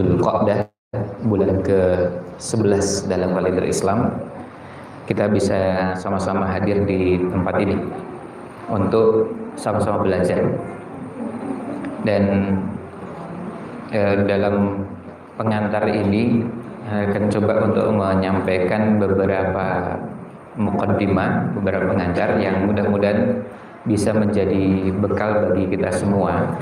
Dzulqa'dah, bulan ke-11 dalam kalender Islam. Kita bisa sama-sama hadir di tempat ini untuk sama-sama belajar. Dan dalam pengantar ini akan coba untuk menyampaikan beberapa muqaddimah, beberapa pengantar yang mudah-mudahan bisa menjadi bekal bagi kita semua,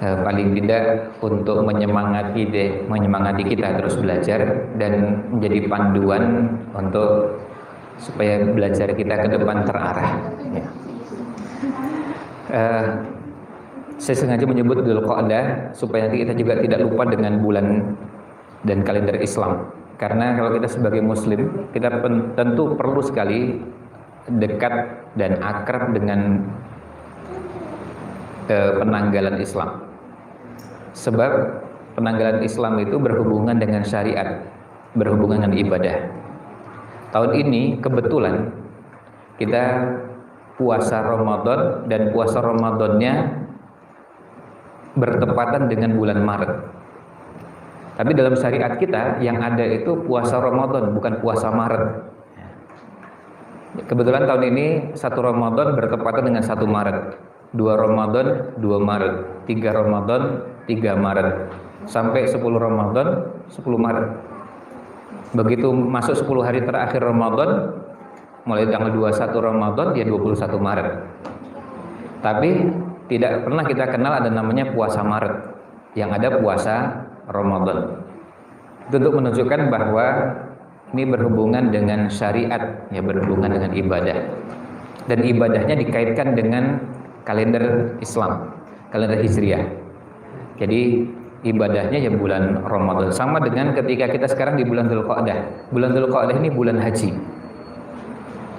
paling tidak untuk menyemangati kita terus belajar dan menjadi panduan untuk supaya belajar kita ke depan terarah. Saya sengaja menyebut Dzulqa'dah supaya nanti kita juga tidak lupa dengan bulan dan kalender Islam. Karena kalau kita sebagai muslim, kita tentu perlu sekali dekat dan akrab dengan penanggalan Islam. Sebab penanggalan Islam itu berhubungan dengan syariat, berhubungan dengan ibadah. Tahun ini kebetulan kita puasa Ramadan, dan puasa Ramadannya bertepatan dengan bulan Maret. Tapi dalam syariat kita yang ada itu puasa Ramadan, bukan puasa Maret. Kebetulan tahun ini 1 Ramadan bertepatan dengan 1 Maret, 2 Ramadan 2 Maret, 3 Ramadan 3 Maret, sampai 10 Ramadan 10 Maret. Begitu masuk 10 hari terakhir Ramadan, mulai tanggal 21 Ramadan dia 21 Maret. Tapi tidak pernah kita kenal ada namanya puasa Maret, yang ada puasa Ramadan. Itu untuk menunjukkan bahwa ini berhubungan dengan syariat, ya, berhubungan dengan ibadah. Dan ibadahnya dikaitkan dengan kalender Islam, kalender Hijriah. Jadi ibadahnya ya bulan Ramadan. Sama dengan ketika kita sekarang di bulan Dzulqa'dah. Bulan Dzulqa'dah ini bulan haji.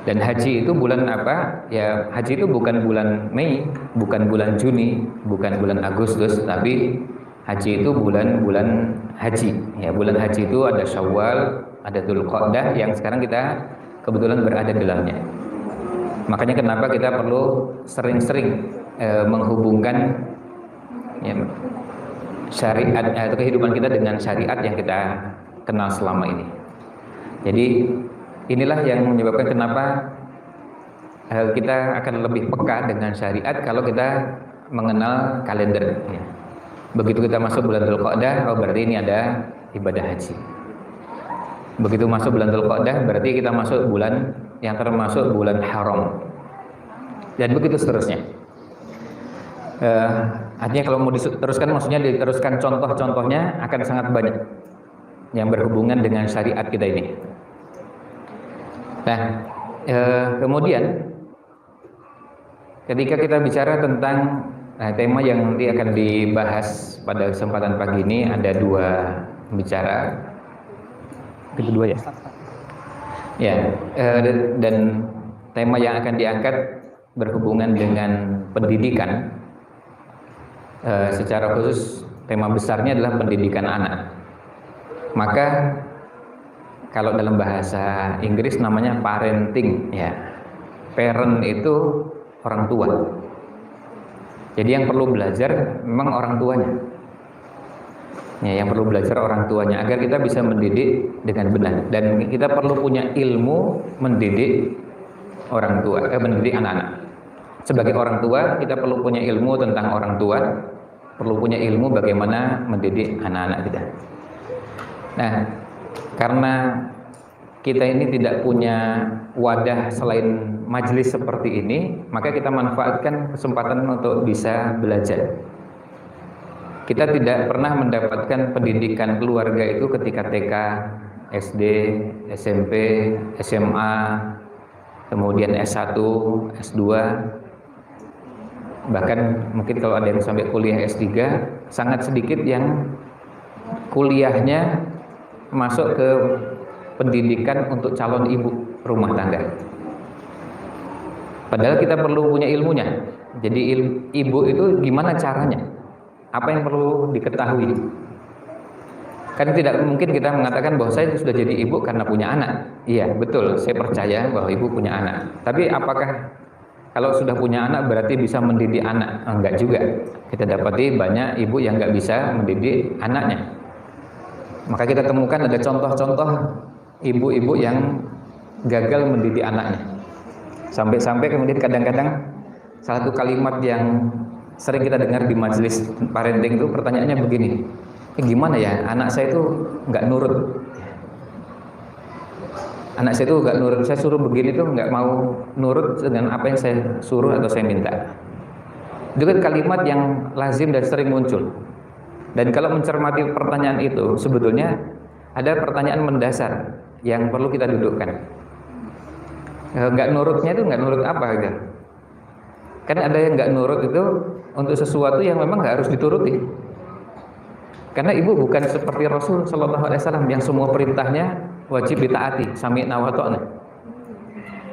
Dan haji itu bulan apa? Ya, haji itu bukan bulan Mei, bukan bulan Juni, bukan bulan Agustus, tapi haji itu bulan-bulan haji. Ya, bulan haji itu ada Syawal, ada Dzulqa'dah yang sekarang kita kebetulan berada di dalamnya. Makanya kenapa kita perlu sering-sering menghubungkan, ya, syariat atau kehidupan kita dengan syariat yang kita kenal selama ini. Jadi inilah yang menyebabkan kenapa kita akan lebih peka dengan syariat kalau kita mengenal kalender. Ya. Begitu kita masuk bulan Dzulqa'dah, oh berarti ini ada ibadah haji. Begitu masuk bulan Dzulqa'dah, berarti kita masuk bulan yang termasuk bulan haram. Dan begitu seterusnya. Artinya kalau mau diteruskan, maksudnya diteruskan contoh-contohnya akan sangat banyak yang berhubungan dengan syariat kita ini. Nah, kemudian ketika kita bicara tentang tema yang nanti akan dibahas pada kesempatan pagi ini, ada 2 pembicara. Kedua ya. Ya, dan tema yang akan diangkat berhubungan dengan pendidikan. Secara khusus tema besarnya adalah pendidikan anak. Maka kalau dalam bahasa Inggris namanya parenting, ya. Parent itu orang tua. Jadi yang perlu belajar memang orang tuanya. Ya, yang perlu belajar orang tuanya agar kita bisa mendidik dengan benar. Dan kita perlu punya ilmu mendidik orang tua, mendidik anak-anak. Sebagai orang tua, kita perlu punya ilmu tentang orang tua, perlu punya ilmu bagaimana mendidik anak-anak kita. Nah, karena kita ini tidak punya wadah selain majelis seperti ini, maka kita manfaatkan kesempatan untuk bisa belajar. Kita tidak pernah mendapatkan pendidikan keluarga itu ketika TK, SD, SMP, SMA, kemudian S1, S2, bahkan mungkin kalau ada yang sampai kuliah S3, sangat sedikit yang kuliahnya masuk ke pendidikan untuk calon ibu rumah tangga. Padahal kita perlu punya ilmunya. Jadi ibu itu gimana caranya? Apa yang perlu diketahui? Kan tidak mungkin kita mengatakan bahwa saya sudah jadi ibu karena punya anak. Iya, betul, saya percaya bahwa ibu punya anak. Tapi apakah kalau sudah punya anak berarti bisa mendidik anak? Enggak juga. Kita dapati banyak ibu yang enggak bisa mendidik anaknya. Maka kita temukan ada contoh-contoh ibu-ibu yang gagal mendidik anaknya. Sampai-sampai kemudian kadang-kadang salah satu kalimat yang sering kita dengar di majelis parenting itu pertanyaannya begini, gimana ya anak saya itu nggak nurut, saya suruh begini tuh nggak mau nurut dengan apa yang saya suruh atau saya minta. Itu kan kalimat yang lazim dan sering muncul. Dan kalau mencermati pertanyaan itu, sebetulnya ada pertanyaan mendasar yang perlu kita dudukkan. Nggak nurutnya itu nggak nurut apa gitu. Kan ada yang nggak nurut itu untuk sesuatu yang memang nggak harus dituruti. Karena ibu bukan seperti Rasul Shallallahu Alaihi Wasallam yang semua perintahnya wajib ditaati, sami'na wa ta'na.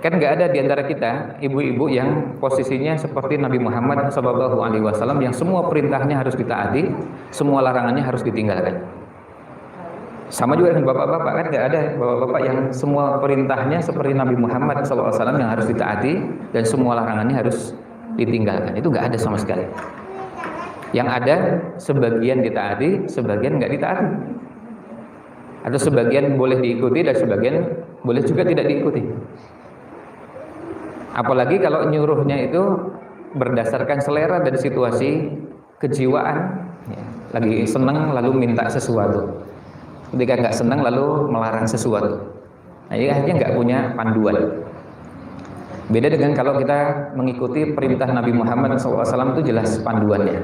Kan nggak ada di antara kita ibu-ibu yang posisinya seperti Nabi Muhammad Shallallahu Alaihi Wasallam yang semua perintahnya harus ditaati, semua larangannya harus ditinggalkan. Sama juga dengan bapak-bapak, kan nggak ada bapak-bapak yang semua perintahnya seperti Nabi Muhammad Shallallahu Alaihi Wasallam yang harus ditaati dan semua larangannya harus ditinggalkan. Itu nggak ada sama sekali. Yang ada sebagian ditaati, sebagian nggak ditaati, atau sebagian boleh diikuti dan sebagian boleh juga tidak diikuti. Apalagi kalau nyuruhnya itu berdasarkan selera dan situasi kejiwaan, ya, lagi senang lalu minta sesuatu, ketika nggak senang lalu melarang sesuatu. Nah, ini akhirnya nggak punya panduan. Beda dengan kalau kita mengikuti perintah Nabi Muhammad SAW, itu jelas panduannya,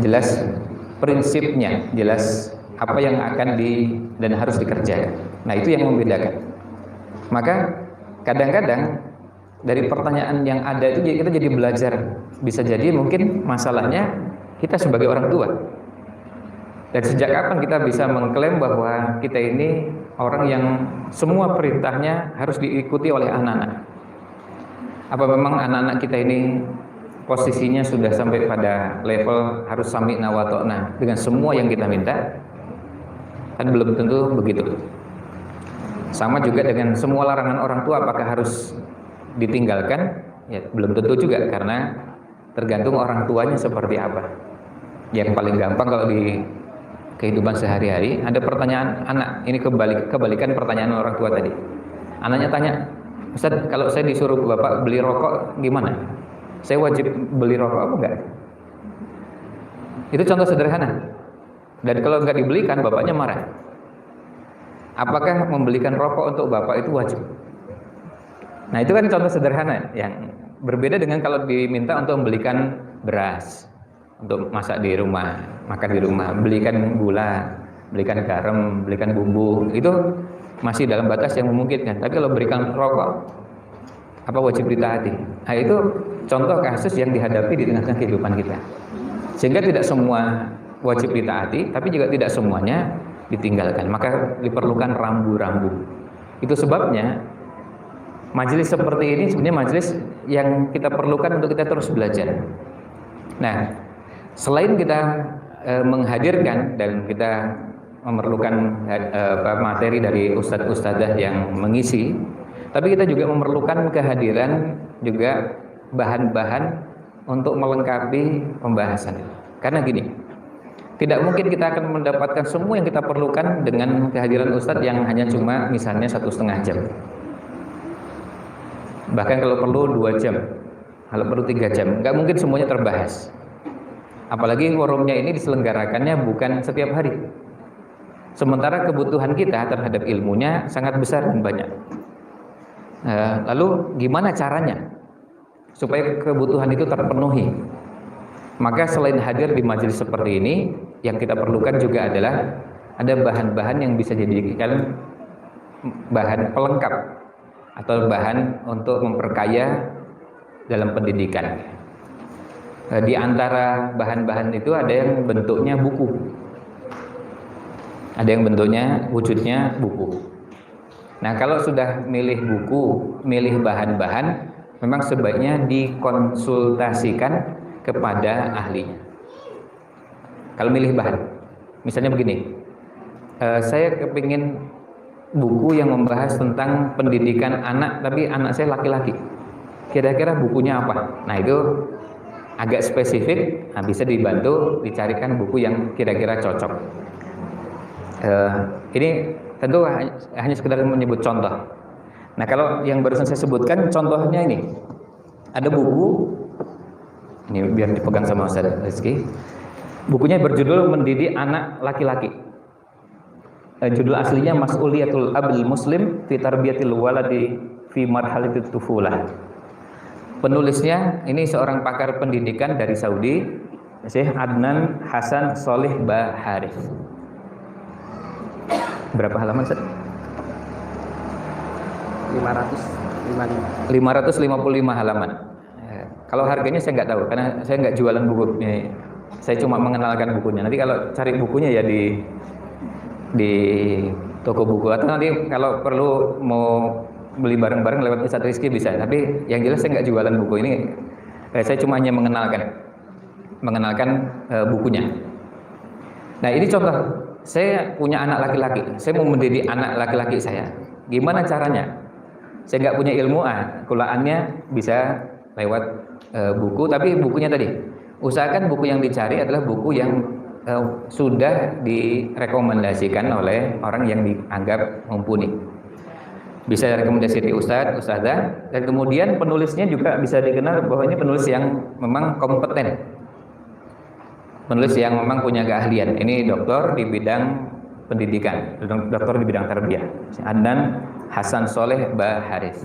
jelas prinsipnya, jelas apa yang akan dan harus dikerjakan. Nah, itu yang membedakan. Maka kadang-kadang dari pertanyaan yang ada itu kita jadi belajar. Bisa jadi mungkin masalahnya kita sebagai orang tua. Dan sejak kapan kita bisa mengklaim bahwa kita ini orang yang semua perintahnya harus diikuti oleh anak-anak? Apa memang anak-anak kita ini posisinya sudah sampai pada level harus sami'na wa ta'na dengan semua yang kita minta? Kan belum tentu begitu. Sama juga dengan semua larangan orang tua apakah harus ditinggalkan? Ya, belum tentu juga, karena tergantung orang tuanya seperti apa. Yang paling gampang kalau di kehidupan sehari-hari ada pertanyaan anak, ini kebalikan pertanyaan orang tua tadi. Anaknya tanya, Ustaz, kalau saya disuruh bapak beli rokok gimana? Saya wajib beli rokok apa enggak? Itu contoh sederhana. Dan kalau enggak dibelikan, bapaknya marah. Apakah membelikan rokok untuk bapak itu wajib? Nah, itu kan contoh sederhana yang berbeda dengan kalau diminta untuk membelikan beras untuk masak di rumah, makan di rumah, belikan gula, belikan garam, belikan bumbu, itu masih dalam batas yang memungkinkan. Tapi kalau berikan rokok, apa wajib ditaati? Nah, itu contoh kasus yang dihadapi di tengah-tengah kehidupan kita. Sehingga tidak semua wajib ditaati, tapi juga tidak semuanya ditinggalkan. Maka diperlukan rambu-rambu. Itu sebabnya majelis seperti ini sebenarnya majelis yang kita perlukan untuk kita terus belajar. Nah, selain kita menghadirkan dan kita memerlukan materi dari ustadz-ustadzah yang mengisi, tapi kita juga memerlukan kehadiran juga bahan-bahan untuk melengkapi pembahasan. Karena gini, tidak mungkin kita akan mendapatkan semua yang kita perlukan dengan kehadiran ustadz yang hanya cuma misalnya 1,5 jam. Bahkan kalau perlu 2 jam, kalau perlu 3 jam, nggak mungkin semuanya terbahas. Apalagi forumnya ini diselenggarakannya bukan setiap hari. Sementara kebutuhan kita terhadap ilmunya sangat besar dan banyak. Lalu gimana caranya supaya kebutuhan itu terpenuhi? Maka selain hadir di majelis seperti ini, yang kita perlukan juga adalah ada bahan-bahan yang bisa dijadikan bahan pelengkap atau bahan untuk memperkaya dalam pendidikan. Di antara bahan-bahan itu ada yang bentuknya buku, ada yang bentuknya wujudnya buku. Nah, kalau sudah milih buku, milih bahan-bahan, memang sebaiknya dikonsultasikan kepada ahlinya. Kalau milih bahan, misalnya begini, saya kepingin buku yang membahas tentang pendidikan anak, tapi anak saya laki-laki. Kira-kira bukunya apa? Nah, itu agak spesifik. Nah, bisa dibantu dicarikan buku yang kira-kira cocok. Ini tentu hanya sekedar menyebut contoh. Nah, kalau yang barusan saya sebutkan contohnya ini, ada buku, ini biar dipegang sama Ustaz Rizky. Bukunya berjudul Mendidik Anak Laki-laki. Judul aslinya Mas'uliyatul Abil Muslim fi Tarbiyatil Waladi fi Marhalatit Tufulah. Penulisnya ini seorang pakar pendidikan dari Saudi, Syekh Adnan Hasan Solih Baharif. Berapa halaman, Ustaz? 555 halaman. Kalau harganya saya nggak tahu, karena saya nggak jualan buku. Saya cuma mengenalkan bukunya. Nanti kalau cari bukunya ya di toko buku, atau nanti kalau perlu mau beli bareng-bareng lewat Ustaz Rizky bisa. Tapi yang jelas saya nggak jualan buku ini. Saya cuma hanya mengenalkan bukunya. Nah, ini contoh. Saya punya anak laki-laki. Saya mau mendidik anak laki-laki saya. Gimana caranya? Saya nggak punya ilmu, kulaannya bisa lewat buku. Tapi bukunya tadi, usahakan buku yang dicari adalah buku yang sudah direkomendasikan oleh orang yang dianggap mumpuni. Bisa rekomendasi dari ustadz, ustadzah, dan kemudian penulisnya juga bisa dikenal bahwa ini penulis yang memang kompeten, penulis yang memang punya keahlian. Ini doktor di bidang pendidikan, doktor di bidang tarbiyah, Adnan Hasan Soleh Baharif.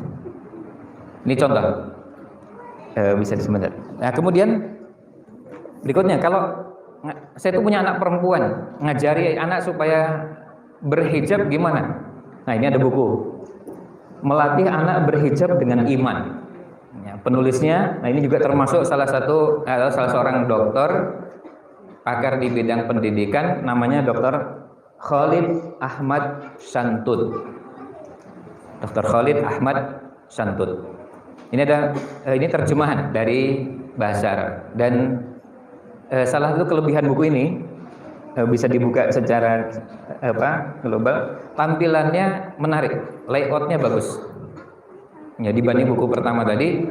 Ini contoh, bisa sebentar. Nah, kemudian berikutnya, kalau saya tuh punya anak perempuan, ngajari anak supaya berhijab gimana? Nah, ini ada buku Melatih Anak Berhijab dengan Iman. Ya, penulisnya, nah ini juga termasuk salah seorang dokter pakar di bidang pendidikan, namanya Dr. Khalid Ahmad Shantut. Dr. Khalid Ahmad Shantut. Ini terjemahan dari bahasa Arab, dan salah satu kelebihan buku ini bisa dibuka secara global. Tampilannya menarik, layoutnya bagus. Ya, dibanding buku pertama tadi,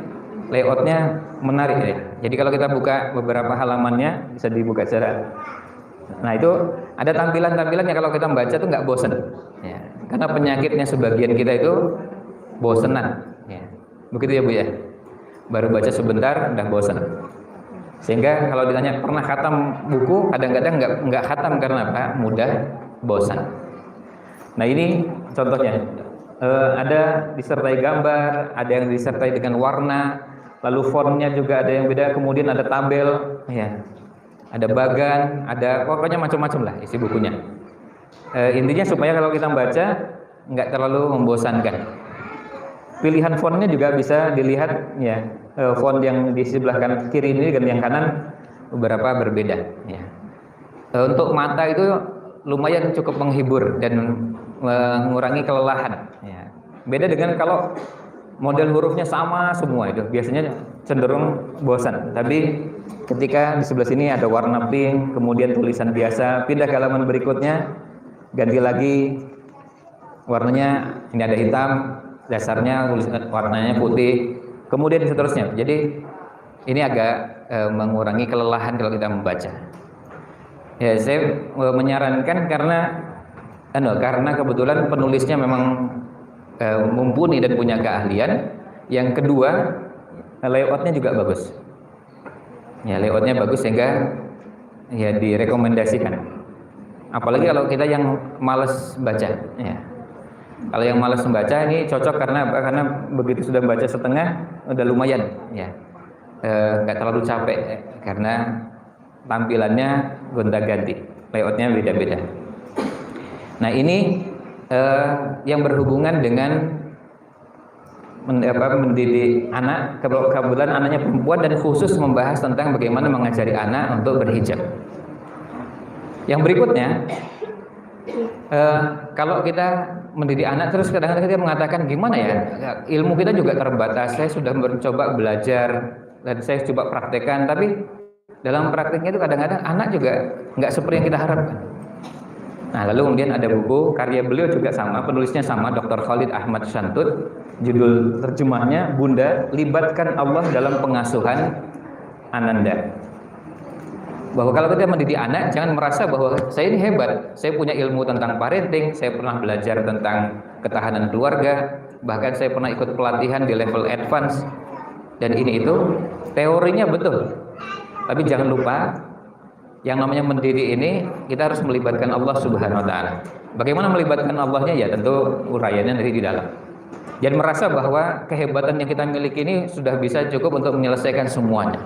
layoutnya menarik ya. Jadi kalau kita buka beberapa halamannya bisa dibuka secara. Nah, itu ada tampilan-tampilannya kalau kita membaca tuh nggak bosan. Ya, karena penyakitnya sebagian kita itu bosenan. Ya, begitu ya Bu ya. Baru baca sebentar udah bosan. Sehingga kalau ditanya pernah khatam buku, kadang-kadang nggak khatam karena apa? Mudah bosan. Nah, ini contohnya. Ada disertai gambar, ada yang disertai dengan warna, lalu fontnya juga ada yang beda, kemudian ada tabel, ya, ada bagan, ada pokoknya macam-macam lah isi bukunya. Intinya supaya kalau kita membaca nggak terlalu membosankan. Pilihan fontnya juga bisa dilihat, ya. Font yang di sebelah kiri ini dengan yang kanan beberapa berbeda. Ya. Untuk mata itu lumayan cukup menghibur dan mengurangi kelelahan. Ya. Beda dengan kalau model hurufnya sama semua, itu biasanya cenderung bosan. Tapi ketika di sebelah sini ada warna pink, kemudian tulisan biasa, pindah ke halaman berikutnya, ganti lagi warnanya, ini ada hitam, dasarnya warnanya putih, kemudian seterusnya. Jadi ini agak mengurangi kelelahan kalau kita membaca. Ya, saya menyarankan karena kebetulan penulisnya memang mumpuni dan punya keahlian. Yang kedua, layoutnya juga bagus. Ya, layoutnya bagus sehingga ya direkomendasikan. Apalagi kalau kita yang malas baca. Ya. Kalau yang malas membaca ini cocok karena begitu sudah baca setengah udah lumayan. Ya, nggak terlalu capek karena tampilannya gonta-ganti, layoutnya beda-beda. Nah, ini yang berhubungan dengan mendidik anak. Kebetulan anaknya perempuan dan khusus membahas tentang bagaimana mengajari anak untuk berhijab. Yang berikutnya, kalau kita mendidik anak terus kadang-kadang kita mengatakan gimana ya, ilmu kita juga terbatas. Saya sudah mencoba belajar dan saya coba praktekkan, tapi dalam prakteknya itu kadang-kadang anak juga nggak seperti yang kita harapkan. Nah, lalu kemudian ada buku karya beliau juga sama, penulisnya sama, Dr. Khalid Ahmad Shantut. Judul terjemahnya Bunda, Libatkan Allah dalam Pengasuhan Ananda. Bahwa kalau kita mendidik anak, jangan merasa bahwa saya ini hebat, saya punya ilmu tentang parenting, saya pernah belajar tentang ketahanan keluarga, bahkan saya pernah ikut pelatihan di level advance, dan ini itu teorinya betul. Tapi jangan lupa, yang namanya mendidik ini kita harus melibatkan Allah Subhanahu wa taala. Bagaimana melibatkan Allahnya? Ya tentu uraiannya nanti di dalam. Jangan merasa bahwa kehebatan yang kita miliki ini sudah bisa cukup untuk menyelesaikan semuanya.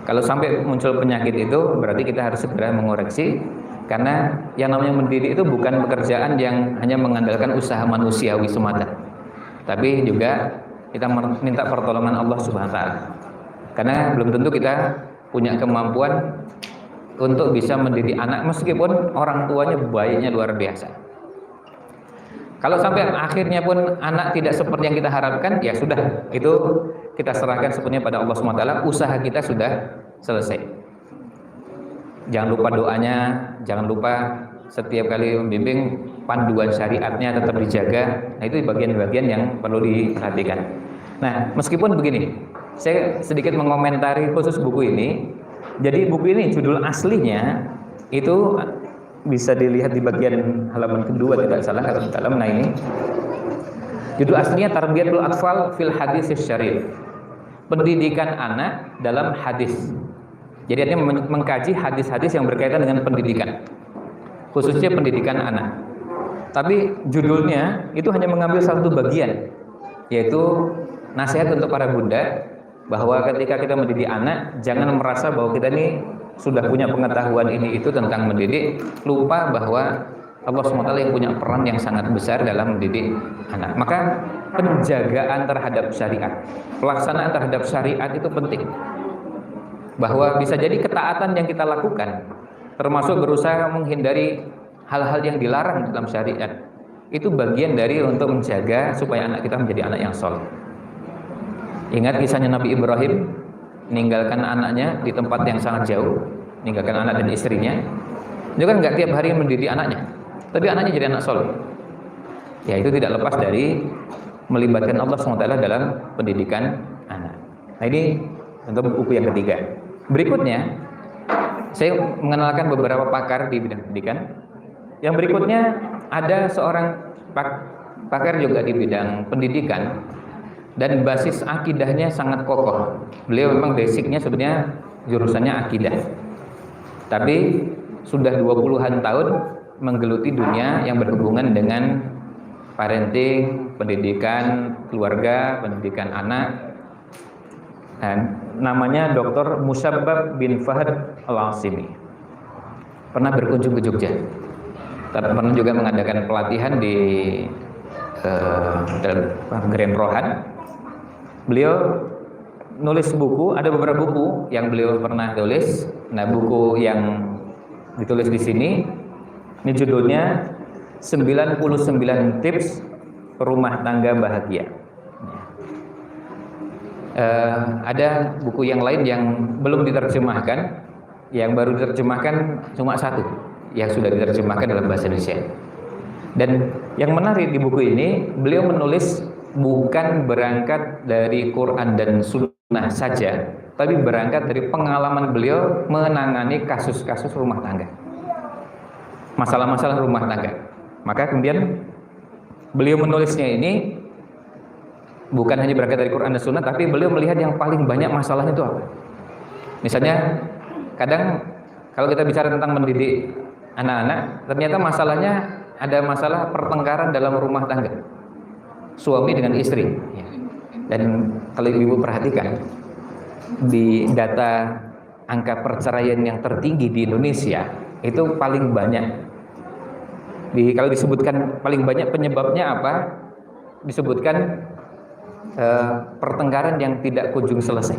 Kalau sampai muncul penyakit itu berarti kita harus segera mengoreksi, karena yang namanya mendidik itu bukan pekerjaan yang hanya mengandalkan usaha manusiawi semata, tapi juga kita minta pertolongan Allah Subhanahu wa taala. Karena belum tentu kita punya kemampuan untuk bisa mendidik anak meskipun orang tuanya baiknya luar biasa. Kalau sampai akhirnya pun anak tidak seperti yang kita harapkan, ya sudah, itu kita serahkan sepenuhnya pada Allah SWT. Usaha kita sudah selesai. Jangan lupa doanya, jangan lupa setiap kali membimbing panduan syariatnya tetap dijaga. Nah, itu bagian-bagian yang perlu diperhatikan. Nah, meskipun begini, saya sedikit mengomentari khusus buku ini. Jadi buku ini judul aslinya itu bisa dilihat di bagian halaman kedua tidak salah kalau dalam. Nah, ini judul aslinya Tarbiyatul Atfal fil Hadis Syarif, pendidikan anak dalam hadis. Jadi artinya mengkaji hadis-hadis yang berkaitan dengan pendidikan, khususnya pendidikan anak. Tapi judulnya itu hanya mengambil satu bagian, yaitu nasihat untuk para bunda, bahwa ketika kita mendidik anak, jangan merasa bahwa kita ini sudah punya pengetahuan ini itu tentang mendidik, lupa bahwa Allah SWT yang punya peran yang sangat besar dalam mendidik anak. Maka penjagaan terhadap syariat, pelaksanaan terhadap syariat itu penting. Bahwa bisa jadi ketaatan yang kita lakukan, termasuk berusaha menghindari hal-hal yang dilarang dalam syariat, itu bagian dari untuk menjaga supaya anak kita menjadi anak yang soleh. Ingat kisahnya Nabi Ibrahim meninggalkan anaknya di tempat yang sangat jauh, meninggalkan anak dan istrinya. Itu kan nggak tiap hari mendidik anaknya, tapi anaknya jadi anak soleh. Ya, itu tidak lepas dari melibatkan Allah SWT dalam pendidikan anak. Nah, ini untuk buku yang ketiga. Berikutnya, saya mengenalkan beberapa pakar di bidang pendidikan. Yang berikutnya ada seorang pakar juga di bidang pendidikan, dan basis akidahnya sangat kokoh. Beliau memang basicnya sebenarnya jurusannya akidah, tapi sudah 20-an tahun menggeluti dunia yang berhubungan dengan parenting, pendidikan keluarga, pendidikan anak. Dan namanya Dr. Musabbab bin Fahad Al-Asimi. Pernah berkunjung ke Jogja, pernah juga mengadakan pelatihan di Grand Rohan. Beliau nulis buku, ada beberapa buku yang beliau pernah tulis. Nah, buku yang ditulis di sini, ini judulnya 99 Tips Rumah Tangga Bahagia. Ada buku yang lain yang belum diterjemahkan, yang baru diterjemahkan cuma satu, yang sudah diterjemahkan dalam bahasa Indonesia. Dan yang menarik di buku ini, beliau menulis bukan berangkat dari Quran dan Sunnah saja, tapi berangkat dari pengalaman beliau menangani kasus-kasus rumah tangga, masalah-masalah rumah tangga. Maka kemudian beliau menulisnya ini bukan hanya berangkat dari Quran dan Sunnah, tapi beliau melihat yang paling banyak masalahnya itu apa. Misalnya, kadang kalau kita bicara tentang mendidik anak-anak, ternyata masalahnya ada masalah pertengkaran dalam rumah tangga, suami dengan istri. Dan kalau ibu perhatikan di data angka perceraian yang tertinggi di Indonesia, itu paling banyak kalau disebutkan paling banyak penyebabnya apa, disebutkan pertengkaran yang tidak kunjung selesai.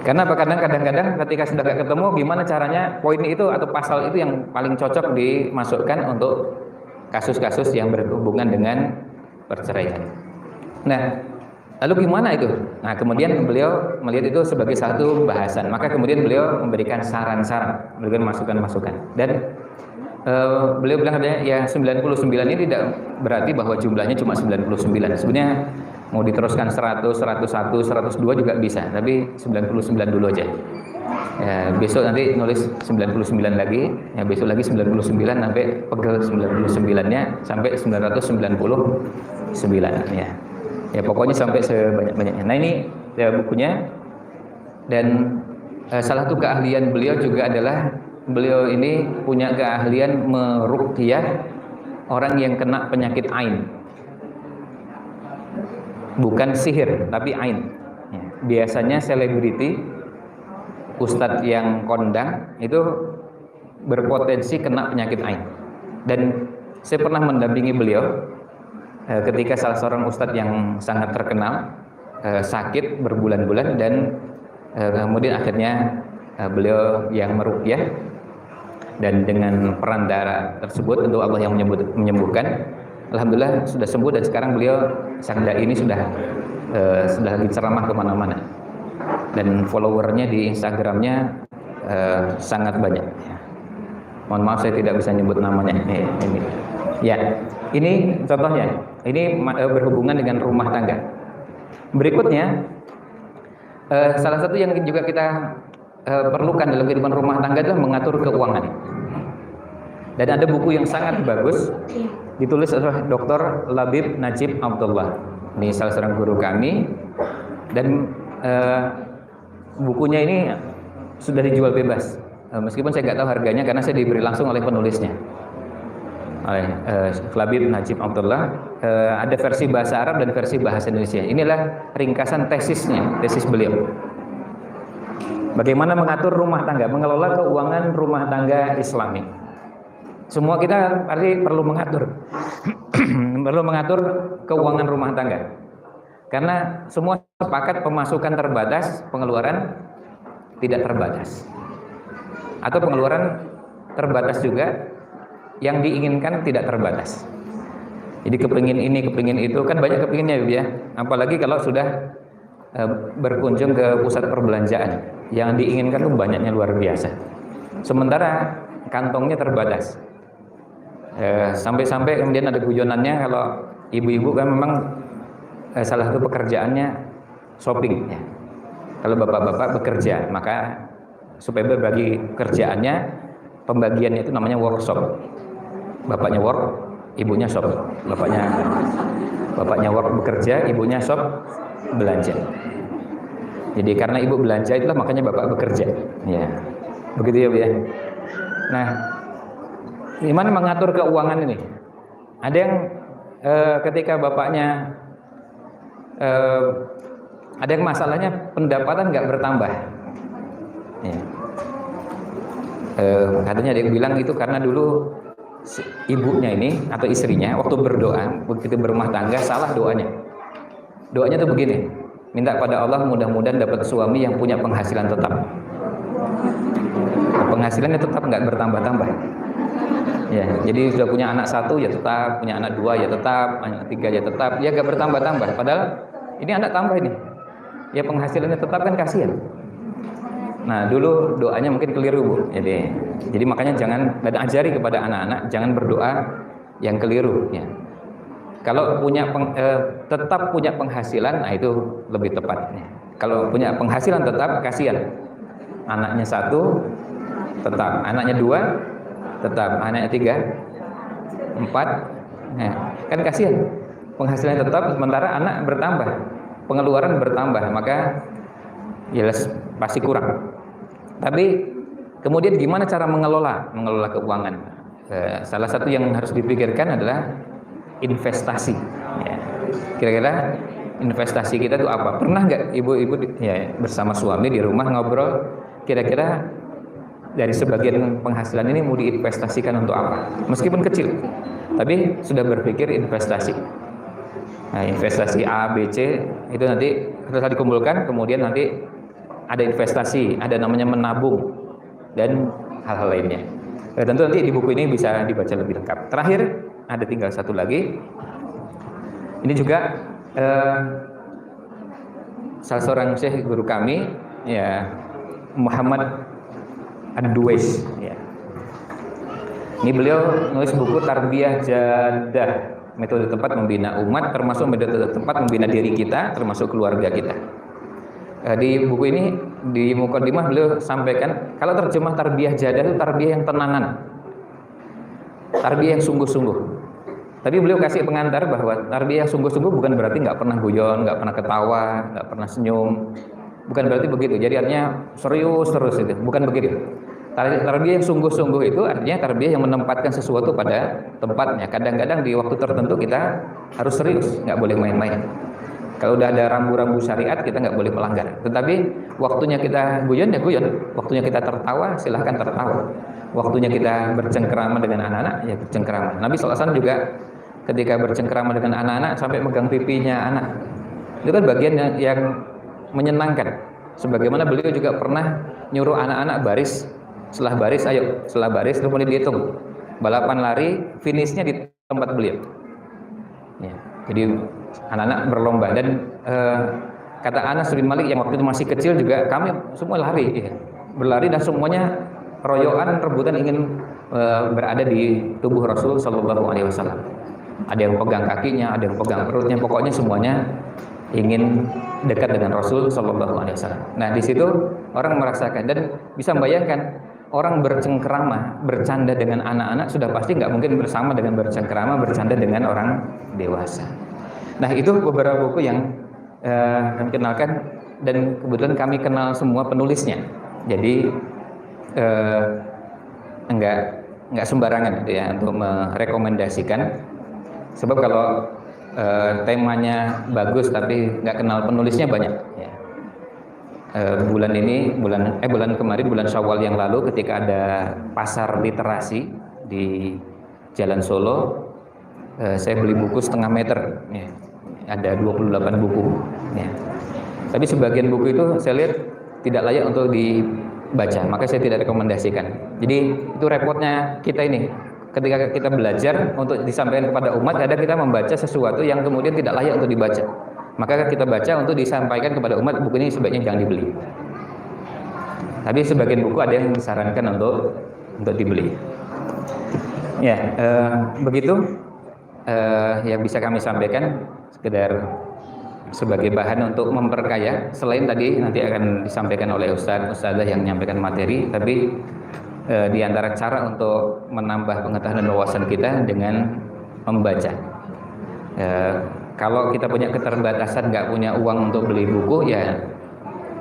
Karena apa? Kadang-kadang ketika sudah gak ketemu, gimana caranya poin itu atau pasal itu yang paling cocok dimasukkan untuk kasus-kasus yang berhubungan dengan perceraian. Nah, lalu gimana itu? Nah, kemudian beliau melihat itu sebagai satu bahasan. Maka kemudian beliau memberikan saran-saran, memberikan masukan-masukan. Dan beliau bilang katanya, ya 99 ini tidak berarti bahwa jumlahnya cuma 99. Sebenarnya mau diteruskan 100, 101, 102 juga bisa, tapi 99 dulu aja. Ya, besok nanti nulis 99 lagi, ya besok lagi 99 sampai pegel 99-nya sampai 999 ya. Ya pokoknya sampai sebanyak-banyaknya. Nah ini ya bukunya, dan salah satu keahlian beliau juga adalah beliau ini punya keahlian meruqyah orang yang kena penyakit ain. Bukan sihir tapi ain. Ya, biasanya selebriti, ustadz yang kondang itu berpotensi kena penyakit ain. Dan saya pernah mendampingi beliau ketika salah seorang ustadz yang sangat terkenal sakit berbulan-bulan, dan kemudian akhirnya beliau yang meruqyah, dan dengan peran darah tersebut tentu Allah yang menyembuhkan. Alhamdulillah sudah sembuh, dan sekarang beliau sang dai ini sudah lagi ceramah kemana-mana, dan followernya di Instagramnya sangat banyak. Mohon maaf saya tidak bisa nyebut namanya. Ini. Ya, ini contohnya. Ini berhubungan dengan rumah tangga. Berikutnya, salah satu yang juga kita perlukan dalam kehidupan rumah tangga adalah mengatur keuangan. Dan ada buku yang sangat bagus ditulis oleh Dr. Labib Najib Abdullah. Ini salah seorang guru kami, dan bukunya ini sudah dijual bebas. Meskipun saya nggak tahu harganya karena saya diberi langsung oleh penulisnya, oleh Labib Najib Abdullah. Ada versi bahasa Arab dan versi bahasa Indonesia. Inilah ringkasan tesis beliau. Bagaimana mengatur rumah tangga, mengelola keuangan rumah tangga Islami. Semua kita pasti perlu mengatur perlu mengatur keuangan rumah tangga, karena semua sepakat pemasukan terbatas, pengeluaran tidak terbatas, atau pengeluaran terbatas juga, yang diinginkan tidak terbatas. Jadi kepingin ini, kepingin itu, kan banyak kepinginnya ya, apalagi kalau sudah berkunjung ke pusat perbelanjaan, yang diinginkan tuh banyaknya luar biasa, sementara kantongnya terbatas. Sampai-sampai kemudian ada guyonannya, kalau ibu-ibu kan memang salah satu pekerjaannya shopping ya. Kalau bapak-bapak bekerja, maka supaya berbagi kerjaannya, pembagiannya itu namanya workshop. Bapaknya work, ibunya shop. Bapaknya work bekerja, ibunya shop belanja. Jadi karena ibu belanja itulah makanya bapak bekerja. Ya, begitu ya Bu ya. Nah, gimana mengatur keuangan ini? Ada yang ketika bapaknya ada yang masalahnya pendapatan nggak bertambah. Ya. Katanya ada yang bilang itu karena dulu ibunya ini atau istrinya waktu berdoa, begitu berumah tangga salah doanya. Doanya tuh begini, minta pada Allah mudah-mudahan dapat suami yang punya penghasilan tetap. Penghasilannya tetap nggak bertambah-tambah. Ya, jadi sudah punya anak satu ya tetap, punya anak dua ya tetap, anak tiga ya tetap, ya gak bertambah-tambah. Padahal ini anak tambah ini, ya penghasilannya tetap kan kasihan. Nah dulu doanya mungkin keliru Bu. Jadi makanya jangan, dan ajari kepada anak-anak jangan berdoa yang keliru. Ya. Kalau punya tetap punya penghasilan, nah itu lebih tepat. Ya. Kalau punya penghasilan tetap, kasihan. Anaknya satu tetap, anaknya dua tetap, anaknya 3, 4, ya, kan kasihan. Penghasilan tetap sementara anak bertambah, pengeluaran bertambah, maka jelas pasti kurang. Tapi kemudian gimana cara mengelola keuangan? Salah satu yang harus dipikirkan adalah investasi. Ya. Kira-kira investasi kita itu apa? Pernah nggak ibu-ibu ya bersama suami di rumah ngobrol? Kira-kira dari sebagian penghasilan ini mau diinvestasikan untuk apa? Meskipun kecil, tapi sudah berpikir investasi. Nah, investasi A, B, C itu nanti harus dikumpulkan, kemudian nanti ada investasi, ada namanya menabung dan hal-hal lainnya. Tentu nanti di buku ini bisa dibaca lebih lengkap. Terakhir ada tinggal satu lagi. Ini juga salah seorang syekh guru kami, ya Muhammad Ad-Duwais. Ya. Ini beliau nulis buku Tarbiyah Jadah, metode tepat membina umat, termasuk metode tepat membina diri kita, termasuk keluarga kita. Di buku ini di mukadimah beliau sampaikan kalau terjemah tarbiyah jadah itu tarbiyah yang tenangan, tarbiyah yang sungguh-sungguh. Tapi beliau kasih pengantar bahwa tarbiyah yang sungguh-sungguh bukan berarti nggak pernah guyon, nggak pernah ketawa, nggak pernah senyum, bukan berarti begitu. Jadi artinya serius terus itu, bukan begitu. Tarbiyah yang sungguh-sungguh itu artinya tarbiyah yang menempatkan sesuatu pada tempatnya. Kadang-kadang di waktu tertentu kita harus serius, nggak boleh main-main. Kalau udah ada rambu-rambu syariat kita nggak boleh melanggar. Tetapi waktunya kita guyon ya guyon, waktunya kita tertawa silahkan tertawa, waktunya kita bercengkerama dengan anak-anak ya bercengkerama. Nabi SAW juga ketika bercengkerama dengan anak-anak sampai megang pipinya anak, itu kan bagian yang menyenangkan. Sebagaimana beliau juga pernah nyuruh anak-anak baris, setelah baris kemudian dihitung balapan lari, finishnya di tempat beliau ya. Jadi anak-anak berlomba dan kata Anas bin Malik yang waktu itu masih kecil juga, kami semua lari ya. Berlari dan semuanya royoan rebutan ingin berada di tubuh Rasul Shallallahu Alaihi Wasallam. Ada yang pegang kakinya, ada yang pegang perutnya, pokoknya semuanya ingin dekat dengan Rasul Shallallahu Alaihi Wasallam. Nah di situ orang merasakan dan bisa membayangkan orang bercengkerama, bercanda dengan anak-anak sudah pasti nggak mungkin bersama dengan bercengkerama, bercanda dengan orang dewasa. Nah itu beberapa buku yang kami kenalkan dan kebetulan kami kenal semua penulisnya. Jadi enggak sembarangan gitu ya untuk merekomendasikan. Sebab kalau temanya bagus tapi nggak kenal penulisnya banyak. Ya. Bulan kemarin bulan Syawal yang lalu ketika ada pasar literasi di Jalan Solo, saya beli buku setengah meter. Ya. Ada 28 buku. Ya. Tapi sebagian buku itu saya lihat tidak layak untuk dibaca, maka saya tidak rekomendasikan. Jadi itu repotnya kita ini. Ketika kita belajar untuk disampaikan kepada umat, kadang kita membaca sesuatu yang kemudian tidak layak untuk dibaca. Maka kita baca untuk disampaikan kepada umat, buku ini sebaiknya jangan dibeli. Tapi sebagian buku ada yang disarankan untuk dibeli. Ya, begitu yang bisa kami sampaikan, sekedar sebagai bahan untuk memperkaya. Selain tadi nanti akan disampaikan oleh ustadzah yang menyampaikan materi, tapi di antara cara untuk menambah pengetahuan dan wawasan kita dengan membaca. Kalau kita punya keterbatasan, nggak punya uang untuk beli buku, ya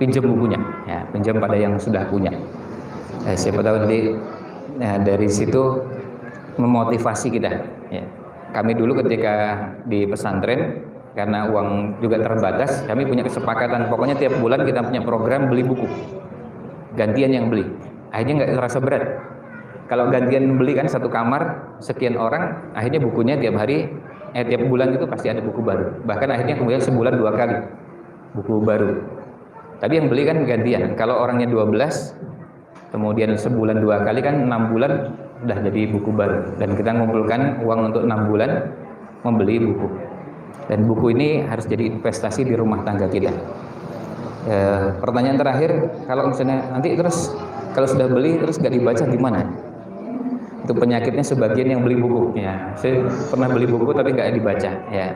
pinjam bukunya, ya pinjam pada yang sudah punya. Siapa tahu nanti dari situ memotivasi kita. Ya. Kami dulu ketika di pesantren, karena uang juga terbatas, kami punya kesepakatan, pokoknya tiap bulan kita punya program beli buku, gantian yang beli. Akhirnya nggak terasa berat. Kalau gantian beli kan satu kamar sekian orang, akhirnya bukunya tiap bulan itu pasti ada buku baru. Bahkan akhirnya kemudian sebulan 2 kali buku baru. Tapi yang beli kan gantian. Kalau orangnya 12, kemudian sebulan 2 kali kan 6 bulan sudah jadi buku baru. Dan kita mengumpulkan uang untuk 6 bulan membeli buku. Dan buku ini harus jadi investasi di rumah tangga kita. Pertanyaan terakhir, kalau misalnya nanti terus kalau sudah beli terus gak dibaca gimana? Itu penyakitnya sebagian yang beli buku. Ya, saya pernah beli buku tapi gak dibaca. Ya,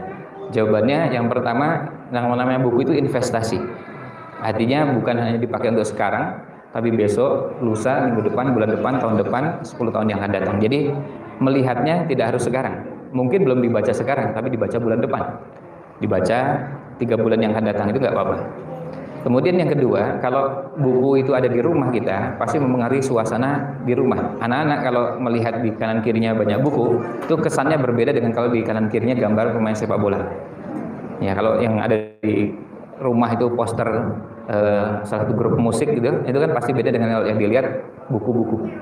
jawabannya yang pertama, namanya buku itu investasi. Artinya bukan hanya dipakai untuk sekarang, tapi besok, lusa, minggu depan, bulan depan, tahun depan, 10 tahun yang akan datang. Jadi melihatnya tidak harus sekarang. Mungkin belum dibaca sekarang, tapi dibaca bulan depan. Dibaca 3 bulan yang akan datang, itu nggak apa-apa. Kemudian yang kedua, kalau buku itu ada di rumah kita, pasti mempengaruhi suasana di rumah. Anak-anak kalau melihat di kanan kirinya banyak buku, itu kesannya berbeda dengan kalau di kanan kirinya gambar pemain sepak bola. Ya, kalau yang ada di rumah itu poster salah satu grup musik gitu, itu kan pasti beda dengan yang dilihat buku-buku.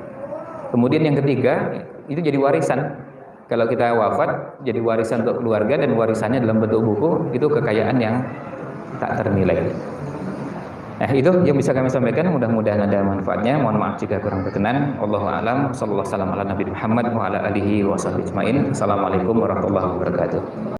Kemudian yang ketiga, itu jadi warisan. Kalau kita wafat, jadi warisan untuk keluarga dan warisannya dalam bentuk buku, itu kekayaan yang tak ternilai. Nah, itu yang bisa kami sampaikan, mudah-mudahan ada manfaatnya. Mohon maaf jika kurang berkenan. Wallahu a'lam. Sallallahu alaihi wasallam ala Nabi Muhammad wa ala alihi wa sahbihi ajmain. Assalamualaikum warahmatullahi wabarakatuh.